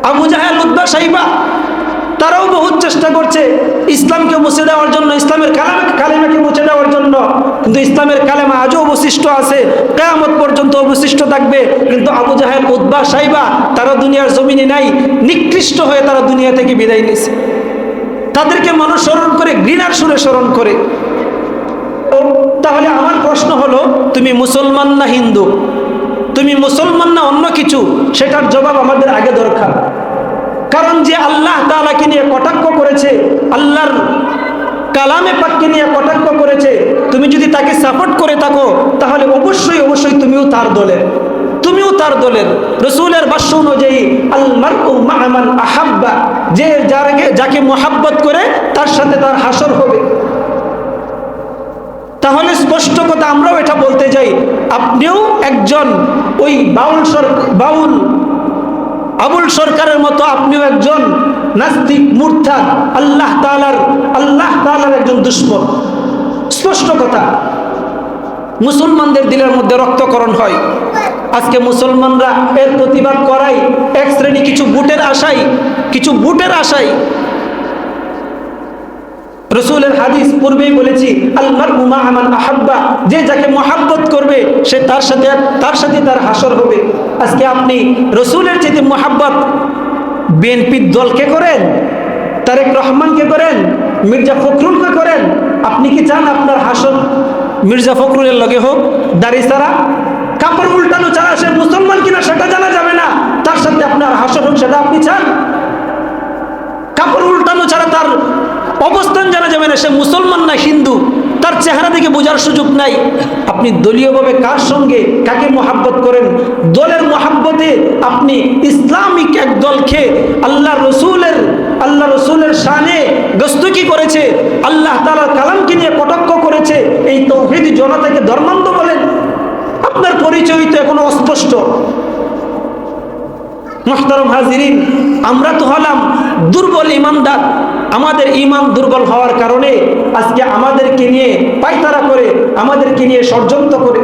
[SPEAKER 1] আবু জাহেল, উতবা, সাইবা তারাও বহুত চেষ্টা করছে ইসলামকে মুছে দেওয়ার জন্য, ইসলামের কালেমাকে মুছে দেওয়ার জন্য, কিন্তু ইসলামের কালেমা আজও অবশিষ্ট আছে, কিয়ামত পর্যন্ত অবশিষ্ট থাকবে। কিন্তু আবু জাহেল, উতবা, সাইবা তারা দুনিয়ার জমিনে নাই, নিকৃষ্ট হয়ে তারা দুনিয়া থেকে বিদায় নিয়েছে। তাদেরকে মানুষ স্মরণ করে, ঘৃণার সুরে স্মরণ করে। তাহলে আমার প্রশ্ন হলো, তুমি মুসলমান না হিন্দু? তুমি মুসলমান না অন্য কিছু? সেটার জবাব আমাদের আগে দরকার। কারণ যে আল্লাহ তাআলাকে নিয়ে কটাক্ষ করেছে, আল্লাহর কালামে পাককে নিয়ে কটাক্ষ করেছে, তুমি যদি তাকে সাপোর্ট করে থাকো তাহলে অবশ্যই অবশ্যই তুমিও তার দলের, তুমিও তার দলের। রসুলের ভাষ্য অনুযায়ী আল মারউ মা মান আহাব্বা, যে যাকে মোহাব্বত করে তার সাথে তার হাসর হবে। তাহলে স্পষ্ট কথা আমরাও এটা বলতে চাই, আপনিও একজন ওই বাউল আবুল সরকারের মতো আপনিও একজন নাস্তিক, মুরতাদ, আল্লাহ তাআলার একজন দুশমন। স্পষ্ট কথা। মুসলমানদের দিলের মধ্যে রক্তকরণ হয়। আজকে মুসলমানরা এর প্রতিবাদ করাই এক শ্রেণী কিছু বুটের আশায়। রসুলের হাদিস পূর্বেই বলেছি, আল মারউ মা মান আহাব্বা, যে যাকে মহাব্বত করবে সে তার সাথে তার হাসর হবে। আজকে আপনি রসুলের চেয়ে মহাব্বত বিএনপির দলকে করেন, তারেক রহমানকে করেন, মির্জা ফখরুলকে করেন। আপনি কি চান আপনার হাসর মির্জা ফখরুলের লগে হোক? দাড়ি ছাড়া, কাপড় উল্টানো ছাড়া সে মুসলমান কিনা সেটা জানা যাবে না, তার সাথে আপনার হাসর হোক, সেটা আপনি চান? কাপড় উল্টানো ছাড়া তার অবস্থান জানা যাবে না, সে মুসলমান না হিন্দু, তার চেহারা দেখে বোঝার সুযোগ নাই। আপনি দলীয়ভাবে কার সঙ্গে কাকে মহাব্বত করেন? দলের মহাব্বতে আপনি ইসলামিক এক দলকে আল্লাহ রসুলের শানে গস্তকি করেছে, আল্লাহ তাআলার কালামকে নিয়ে কটাক্ষ করেছে, এই তৌহিদি জনতাকে ধর্মান্ধ বলেন। আপনার পরিচয় তো এখনো অস্পষ্ট। মুহতারাম হাজিরিন, আমরা তো হলাম দুর্বল ইমানদার। আমাদের ইমান দুর্বল হওয়ার কারণে আজকে আমাদেরকে নিয়ে পায়তারা করে, আমাদেরকে নিয়ে ষড়যন্ত্র করে।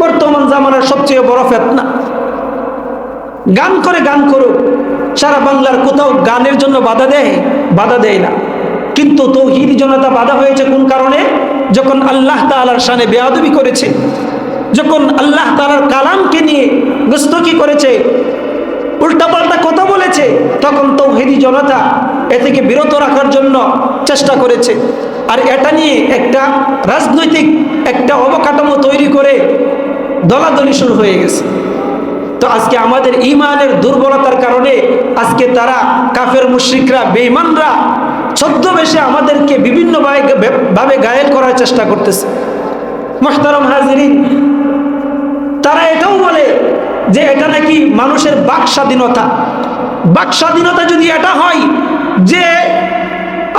[SPEAKER 1] বর্তমান জামানার সবচেয়ে বড় ফিতনা, গান করুক, সারা বাংলার কোথাও গানের জন্য বাধা দেয় না। কিন্তু তৌহিদি জনতা বাধা হয়েছে কোন কারণে? যখন আল্লাহ তাআলার শানে বেয়াদবি করেছে, যখন আল্লাহ তাআলার কালামকে নিয়ে গুস্তাখি করেছে, উল্টাপাল্টা কথা বলেছে, তখন তৌহিদি জনতা এ থেকে বিরত রাখার জন্য চেষ্টা করেছে। আর এটা নিয়ে একটা রাজনৈতিক একটা অবকাঠামো তৈরি করে দলাদলি শুরু হয়ে গেছে। তো আজকে আমাদের ইমানের দুর্বলতার কারণে আজকে তারা কাফের মুশরিকরা, বেঈমানরা ছদ্মবেশে আমাদেরকে বিভিন্ন ভাবে ঘায়েল করার চেষ্টা করতেছে। মুহতারাম হাজিরিন, তারা এটাও বলে যে এটা নাকি মানুষের বাক স্বাধীনতা যদি এটা হয় যে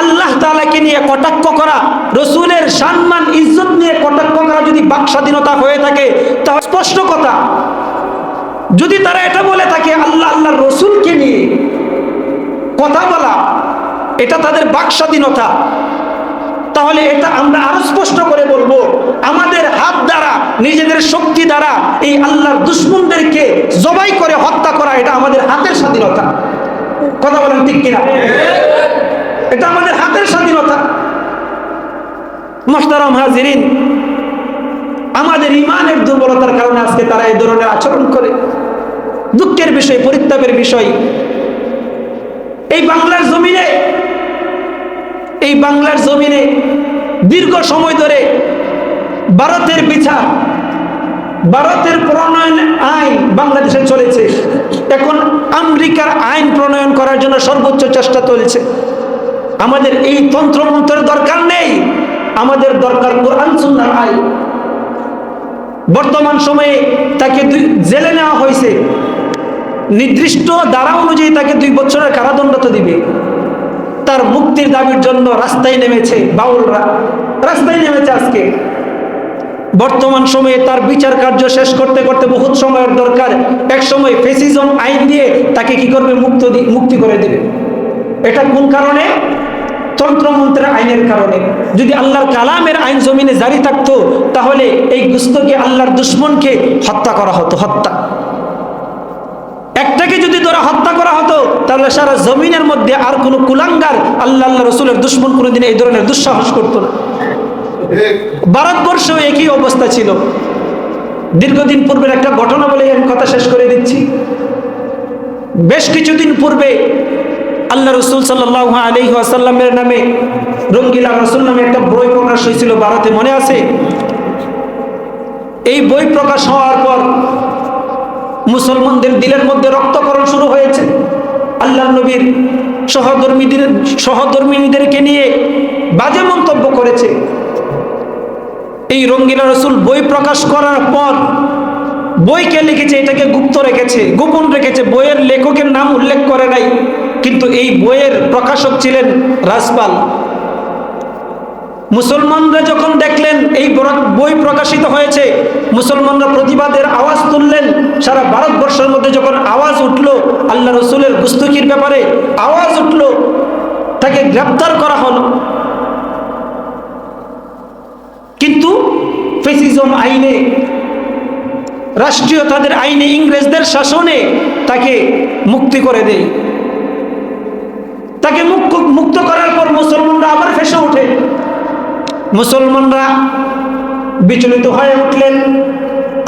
[SPEAKER 1] আল্লাহ তাআলাকে নিয়ে কটাক্ষ করা, রসুলের সম্মান ইজ্জত নিয়ে কটাক্ষ করা যদি বাক স্বাধীনতা হয়ে থাকে, তাহলে স্পষ্ট কথা, যদি তারা এটা বলে থাকে আল্লাহর রসুলকে নিয়ে কথা বলা এটা তাদের বাক স্বাধীনতা, তাহলে এটা আমরা আরো স্পষ্ট করে বলবো, আমাদের হাত দ্বারা, নিজেদের শক্তি দ্বারা এই আল্লাহর দুশমনদেরকে জবাই করে হত্যা করা এটা আমাদের হাতের স্বাধীনতা। কথা বলেন ঠিক কিনা? এটা আমাদের হাতের স্বাধীনতা। মুহতারাম হাজিরিন, আমাদের ইমানের দুর্বলতার কারণে আজকে তারা এই ধরনের আচরণ করে। দুঃখের বিষয়, পরিতাপের বিষয়, এই বাংলার জমিনে দীর্ঘ সময় ধরে ভারতের বিচার, ভারতের প্রণয়ন আইন বাংলাদেশে চলেছে। এখন আমেরিকার আইন প্রণয়ন করার জন্য সর্বোচ্চ চেষ্টা চলছে। আমাদের এই তন্ত্রমন্ত্রের দরকার নেই, আমাদের দরকার কোরআন সুন্নাহর আইন। বর্তমান সময়ে তাকে জেলে নেওয়া হয়েছে, নির্দিষ্ট ধারা অনুযায়ী তাকে 2 বছরের কারাদণ্ড তো দিবে। তার মুক্তির দাবির জন্য রাস্তায় নেমেছে বাউলরা, রাস্তায় নেমেছে আজকে। বর্তমান সময়ে তার বিচার কার্য শেষ করতে করতে বহুত সময়ের দরকার। এক সময় ফেসিজম আইন দিয়ে তাকে কি করবে? মুক্তি করে দেবে। এটা কোন কারণে? তন্ত্রমন্ত্রের আইনের কারণে। যদি আল্লাহর কালামের আইন জমিনে জারি থাকতো তাহলে এই গোশতকে, আল্লাহর দুশমনকে হত্যা করা হতো। হত্যা, একটাকে যদি ধরে হত্যা করা হতো তাহলে সারা জমিনের মধ্যে আর কোনো কুলাঙ্গার আল্লাহ রসুলের দুশমন কোনোদিন এই ধরনের দুঃসাহস করতো না। ভারতবর্ষেও একই অবস্থা ছিল। দীর্ঘদিন পূর্বের একটা ঘটনা বলে আমি কথা শেষ করে দিচ্ছি। বেশ কিছুদিন পূর্বে আল্লাহ রসুল সাল্লাল্লাহু আলাইহি ওয়াসাল্লামের নামে রঙ্গিলা রসুল নামে একটা বই প্রকাশ হয়েছিল ভারতে, মনে আছে? এই বই প্রকাশ হওয়ার পর মুসলমানদের দিলের মধ্যে রক্তকরণ শুরু হয়েছে। আল্লাহ নবীর সহধর্মিনীদেরকে নিয়ে বাজে মন্তব্য করেছে। এই রঙ্গিলা রসুল বই প্রকাশ করার পর বইকে লিখেছে, এটাকে গুপ্ত রেখেছে, গোপন রেখেছে, বইয়ের লেখকের নাম উল্লেখ করে নাই। কিন্তু এই বইয়ের প্রকাশক ছিলেন রাজপাল। মুসলমানরা যখন দেখলেন এই বই প্রকাশিত হয়েছে, মুসলমানরা প্রতিবাদের আওয়াজ তুললেন। সারা ভারতবর্ষের মধ্যে যখন আওয়াজ উঠল আল্লাহ রসুলের গুস্তাখির ব্যাপারে, আওয়াজ উঠল, তাকে গ্রেপ্তার করা হলো। কিন্তু ফ্যাসিজম আইনে, রাষ্ট্রীয় তাদের আইনে, ইংরেজদের শাসনে তাকে মুক্তি করে দেয়। তাকে মুক্ত করার পর মুসলমানরা আবার ফেসে ওঠে। মুসলমানরা বিচলিত হয়ে উঠলেন।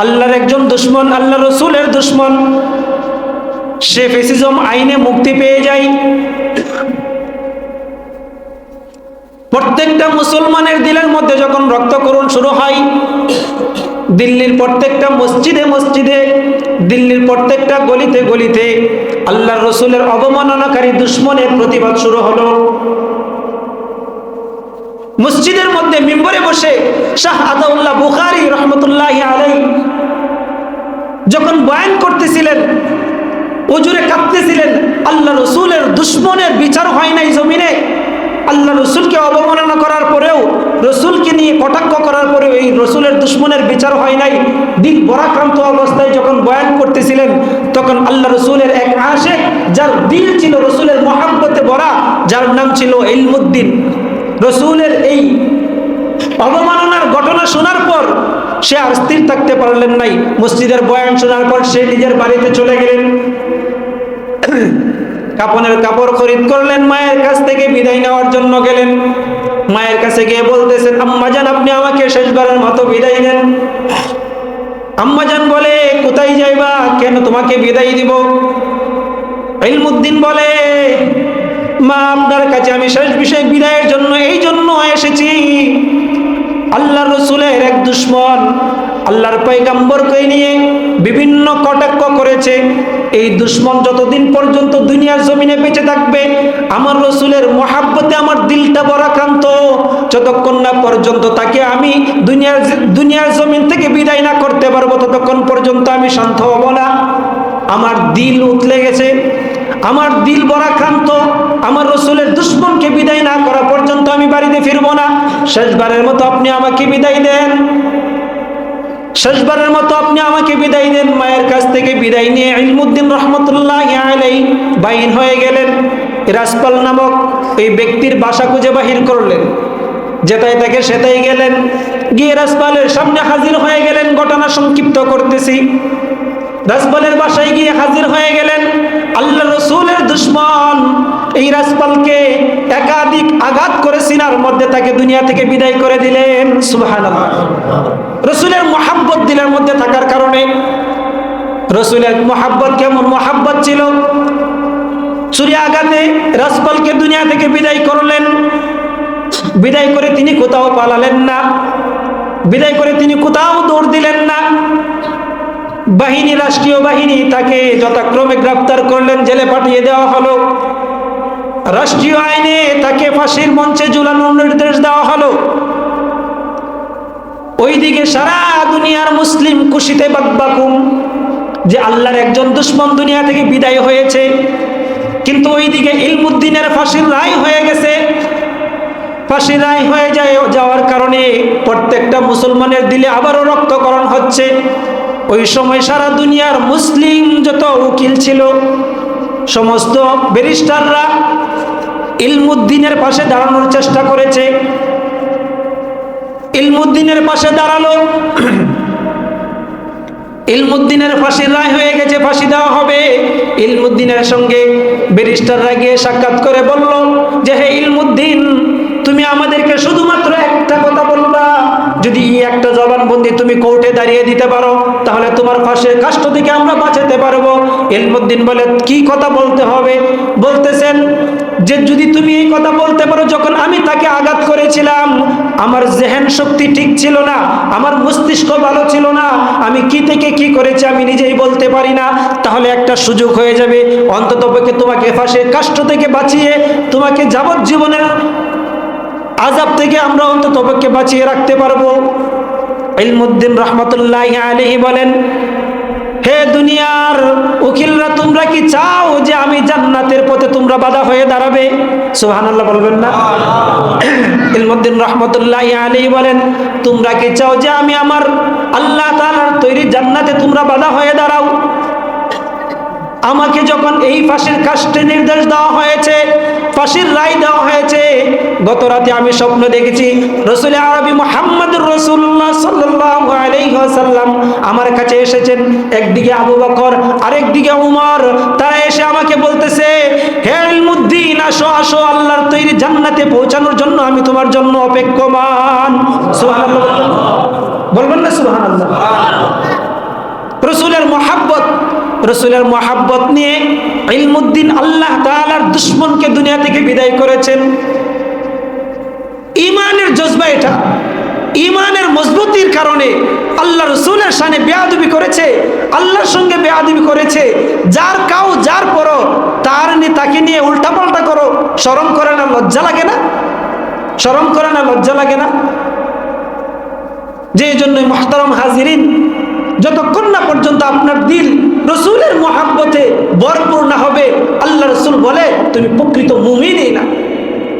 [SPEAKER 1] আল্লাহর একজন দুশমন, আল্লাহ রসুলের দুশমন, সে ফ্যাসিজম আইনে মুক্তি পেয়ে যায়। প্রত্যেকটা মুসলমানের দিলের মধ্যে যখন রক্তকরণ শুরু হয়, দিল্লির প্রত্যেকটা মসজিদে মসজিদে, দিল্লির প্রত্যেকটা গলিতে গলিতে আল্লাহর রসুলের অবমাননাকারী দুশমনের প্রতিবাদ শুরু হলো। মসজিদের মধ্যে মিম্বরে বসে শাহ আতাউল্লাহ বুখারী রহমতুল্লাহি আলাইহি যখন বয়ান করতেছিলেন, ওজুরে কাঁদতেছিলেন, আল্লাহ রসুলের দুশমনের বিচার হয় নাই জমিনে। আল্লাহ রসুলকে অবমাননা করার পরেও, রসুলকে নিয়ে কটাক্ষ করার পরেও এই রসুলের দুশমনের বিচার হয় নাই। দিল বরাক্রান্ত অবস্থায় যখন বয়ান করতেছিলেন, তখন আল্লাহ রসুলের এক আশিক, যার দিল ছিল রসুলের মহাব্বতে ভরা, যার নাম ছিল ইলমুদ্দিন, রসুলের এই অবমাননার ঘটনা শোনার পর সে আর স্থির থাকতে পারলেন নাই। মসজিদের বয়ান শোনার পর সে নিজের বাড়িতে চলে গেলেন। কাপনের কাপড় খরিদ করলেন, মায়ের কাছ থেকে বিদায় নেওয়ার জন্য গেলেন। মায়ের কাছে গিয়ে বলতেছেন, আম্মাজান আপনি আমাকে শেষবারের মতো বিদায় দেন। আম্মাজান বলে, কোথায় যাইবা, কেন তোমাকে বিদায় দিব? ইলমুদ্দিন বলে, মা আপনার কাছে আমি শেষ বিষয় বিদায়ের জন্য এই জন্য এসেছি, আল্লাহ রসুলের এক দুশমন আল্লাহর পয়গম্বরকে নিয়ে বিভিন্ন কটাক্ষ করেছে। এই দুশমন যতদিন পর্যন্ত দুনিয়ার জমিনে বেঁচে থাকবে, আমার রসুলের মহাব্বতে আমার দিলটা বরাক্রান্ত, যতক্ষণ না পর্যন্ত তাকে আমি দুনিয়ার জমিন থেকে বিদায় না করতে পারবো, ততক্ষণ পর্যন্ত আমি শান্ত হব না। আমার দিল উতলে গেছে, আমার দিল বরাক্রান্ত, আমার রসুলের দুশমনকে বিদায় না করা পর্যন্ত আমি বাড়িতে ফিরবো না। শেষবারের মতো আপনি আমাকে বিদায় দেন, শেষবারের মতো আপনি আমাকে বিদায় দেন। মায়ের কাছ থেকে বিদায় নিয়ে ইলমুদ্দিন রহমতুল্লাহি আলাইহি বাইন হয়ে গেলেন। রাজপাল নামক এই ব্যক্তির বাসা খুঁজে বাহির করলেন, যেটাই তাকে সেটাই গেলেন, গিয়ে রাজপালের সামনে হাজির হয়ে গেলেন। ঘটনা সংক্ষিপ্ত করতেছি। রাজপালের বাসায় গিয়ে হাজির হয়ে গেলেন। আল্লাহ রসুলের দুশমন এই রাজপালকে একাধিক আঘাত করে সিনার মধ্যে তাকে দুনিয়া থেকে বিদায় করে দিলেন। সুবহানাল্লাহ। রসুলের মহাব্বত দিলের মধ্যে থাকার কারণে, রসুলের মহাব্বত কেমন মহাব্বত ছিল, ছুরি আঘাতে রাজপালকে দুনিয়া থেকে বিদায় করলেন। বিদায় করে তিনি কোথাও পালালেন না, বিদায় করে তিনি কোথাও দৌড় দিলেন না। বাহিনী, রাষ্ট্রীয় বাহিনী তাকে যথাক্রমে গ্রেফতার করলেন, জেলে পাঠিয়ে দেওয়া হলো। রাষ্ট্রীয় আইনে তাকে ফাঁসির মঞ্চে ঝুলানোর নির্দেশ দেওয়া হলো। ওইদিকে সারা দুনিয়ার মুসলিম খুশিতে বাকবাকুম যে আল্লাহর একজন দুশমন দুনিয়া থেকে বিদায় হয়েছে। কিন্তু ওইদিকে ইলমুদ্দিনের ফাঁসির রায় হয়ে গেছে। ফাঁসির রায় হয়ে যাওয়ার কারণে প্রত্যেকটা মুসলমানের দিলে আবারও রক্তকরণ হচ্ছে। ওই সময় সারা দুনিয়ার মুসলিম যত উকিল ছিল, সমস্ত ব্যারিস্টাররা ইলমুদ্দিনের পাশে দাঁড়ানোর চেষ্টা করেছে, ইলমুদ্দিনের পাশে দাঁড়ালো, ইলমুদ্দিনের ফাঁসির রায় হয়ে গেছে, ফাঁসি দেওয়া হবে। ইলমুদ্দিনের সঙ্গে ব্যারিস্টাররা গিয়ে সাক্ষাৎ করে বলল যে হে ইলমুদ্দিন, তুমি আমাদেরকে শুধুমাত্র একটা কথা বলবা, যদি একটা জবানবন্দি তুমি কোর্টে দাঁড়িয়ে দিতে পারো তাহলে তোমার ফাঁসির কাষ্ঠ থেকে আমরা বাঁচাতে পারবো। ইলমুদ্দিন বলে কি কথা বলতে হবে? বলতেছেন যে যদি তুমি এই কথা বলতে পারো, যখন আমি তাকে আঘাত করেছিলাম আমার জেহেন শক্তি ঠিক ছিল না, আমার মস্তিষ্ক ভালো ছিল না, আমি কি থেকে কি করেছি আমি নিজেই বলতে পারি না, তাহলে একটা সুযোগ হয়ে যাবে, অন্ততপক্ষে তোমাকে ফাঁসির কাষ্ঠ থেকে বাঁচিয়ে তোমাকে যাবজ্জীবনের আযাব থেকে আমরা অন্ততপক্ষে বাঁচিয়ে রাখতে পারবো। ইলমুদ্দিন রাহমাতুল্লাহি আলাইহি বলেন, হে দুনিয়ার উকিলরা, তোমরা কি চাও যে আমি জান্নাতের পথে তোমরা বাধা হয়ে দাঁড়াবে? সুবহানাল্লাহ বলবেন না? ইলমুদ্দিন রাহমাতুল্লাহি আলাইহি বলেন, তোমরা কি চাও যে আমি আমার আল্লাহ তাআলার তৈরি জান্নাতে তোমরা বাধা হয়ে দাঁড়াও? আমাকে যখন এই ফাঁসির কাষ্ঠে নির্দেশ দেওয়া হয়েছে, ফাঁসির রায় দেওয়া হয়েছে, গত রাতে আমি স্বপ্ন দেখেছি রাসূল আরবি মুহাম্মদুর রাসূলুল্লাহ সাল্লাল্লাহু আলাইহি ওয়াসাল্লাম আমার কাছে এসেছেন। একদিকে আবু বকর, আরেকদিকে উমর। তারা এসে আমাকে বলতেছে, হে ইলমুদ্দিন, আসো আসো, আল্লাহর তৈরি জান্নাতে পৌঁছানোর জন্য আমি তোমার জন্য অপেক্ষমান। সুবহানাল্লাহ বলবেন না? সুবহানাল্লাহ। রাসূলের মহব্বত, রাসূলের মহব্বত নিয়ে ইলমুদ্দিন আল্লাহ তাআলার দুশমনকে দুনিয়া থেকে বিদায় করেছেন। ঈমানের জজবা এটা, ঈমানের মজবুতির কারণে আল্লাহ রাসূলের শানে বেয়াদবি করেছে, আল্লাহর সঙ্গে বেয়াদবি করেছে। যার কাউ যার পরো তার তাকে নিয়ে উল্টাপাল্টা করো, শরম করে না, লজ্জা লাগে না? শরম করে না, লজ্জা লাগে না? যে জন্যই মুহতারাম হাজিরিন, যতক্ষণ না পর্যন্ত আপনার দিল রাসূলের মহব্বতে ভরপুর না হবে, আল্লাহ রাসূল বলে তুমি প্রকৃত মুমিনই না,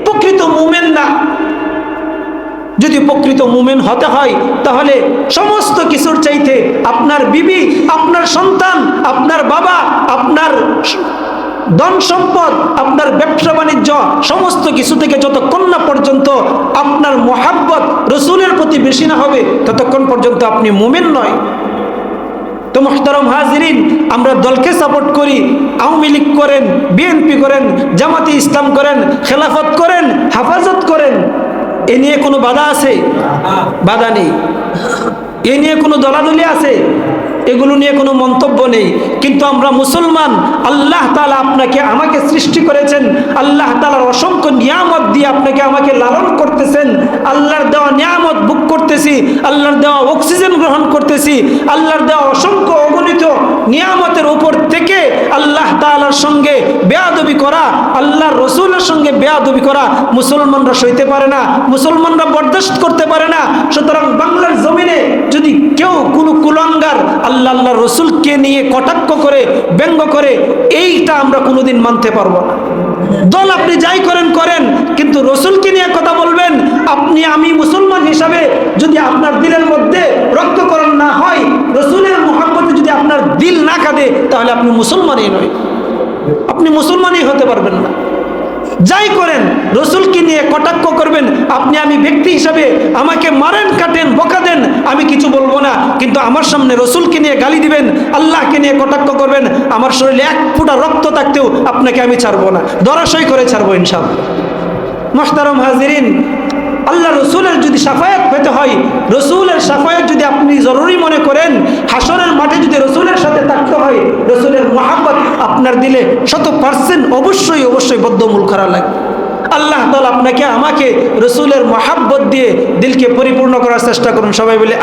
[SPEAKER 1] প্রকৃত মুমিন না। যদি প্রকৃত মুমিন হতে হয় তাহলে সমস্ত কিছুর চাইতে আপনার বিবি, আপনার সন্তান, আপনার বাবা, আপনার ধন সম্পদ, আপনার ব্যবসা বাণিজ্য, সমস্ত কিছু থেকে যতক্ষণ না পর্যন্ত আপনার মহব্বত রাসূলের প্রতি বেশি না হবে ততক্ষণ পর্যন্ত আপনি মুমিন নয়। তো মুহতারাম হাজিরিন, আমরা দলকে সাপোর্ট করি, আওয়ামী লীগ করেন, বিএনপি করেন, জামাতে ইসলাম করেন, খেলাফত করেন, হেফাজত করেন, এ নিয়ে কোনো বাধা আছে? বাধা নেই। এ নিয়ে কোনো দলাদলি আছে? এগুলো নিয়ে কোনো মন্তব্য নেই। কিন্তু আমরা মুসলমান, আল্লাহ তাআলা আপনাকে আমাকে সৃষ্টি করেছেন, আল্লাহ তাআলার অসংখ্য নিয়ামত দিয়ে আপনাকে আমাকে লালন করতেছেন, আল্লাহর দেওয়া নিয়ামত ভোগ করতেছি, আল্লাহর দেওয়া অক্সিজেন গ্রহণ করতেছি, আল্লাহর দেওয়া অসংখ্য অগণিত নিয়ামতের উপর থেকে আল্লাহ তাআলার সঙ্গে বেয়াদবি করা, আল্লাহর রাসূলের সঙ্গে বেয়াদবি করা মুসলমানরা সইতে পারে না, মুসলমানরা বরদাস্ত করতে পারে না। সুতরাং বাংলার জমিনে যদি কেউ কোনো কুলাঙ্গার আল্লাহ রসুলকে নিয়ে কটাক্ষ করে, ব্যঙ্গ করে, এইটা আমরা কোনোদিন মানতে পারবো না। দল আপনি যাই করেন করেন, কিন্তু রসুলকে নিয়ে কথা বলবেন, আপনি আমি মুসলমান হিসাবে যদি আপনার দিলের মধ্যে রক্তকরণ না হয়, রসুলের মহব্বতে যদি আপনার দিল না কাঁদে, তাহলে আপনি মুসলমানই নয়, আপনি মুসলমানই হতে পারবেন না। যাই করেন রসুলকে নিয়ে কটাক্ষ করবেন, আপনি আমি ব্যক্তি হিসাবে আমাকে মারেন, কাটেন, বকা দেন, আমি কিছু বলবো না, কিন্তু আমার সামনে রসুলকে নিয়ে গালি দিবেন, আল্লাহকে নিয়ে কটাক্ষ করবেন, আমার শরীরে এক ফোঁটা রক্ত থাকতেও আপনাকে আমি ছাড়বো না, ধরাশয় করে ছাড়বো ইনশাআল্লাহ। মুহতারাম হাজিরিন, আল্লাহ রসুলের যদি শাফায়াত পেতে হয়, রসুলের শাফায়াত যদি আপনি জরুরি মনে করেন, হাসরের মাঠে যদি রসুলের সাথে থাকতে হয়, রসুলের মহব্বত আপনার দিলে 100% অবশ্যই অবশ্যই বদ্ধমূল করা লাগবে। আল্লাহ তাআলা আপনাকে আমাকে রসুলের মহব্বত দিয়ে দিলকে পরিপূর্ণ করার চেষ্টা করুন। সবাই বলে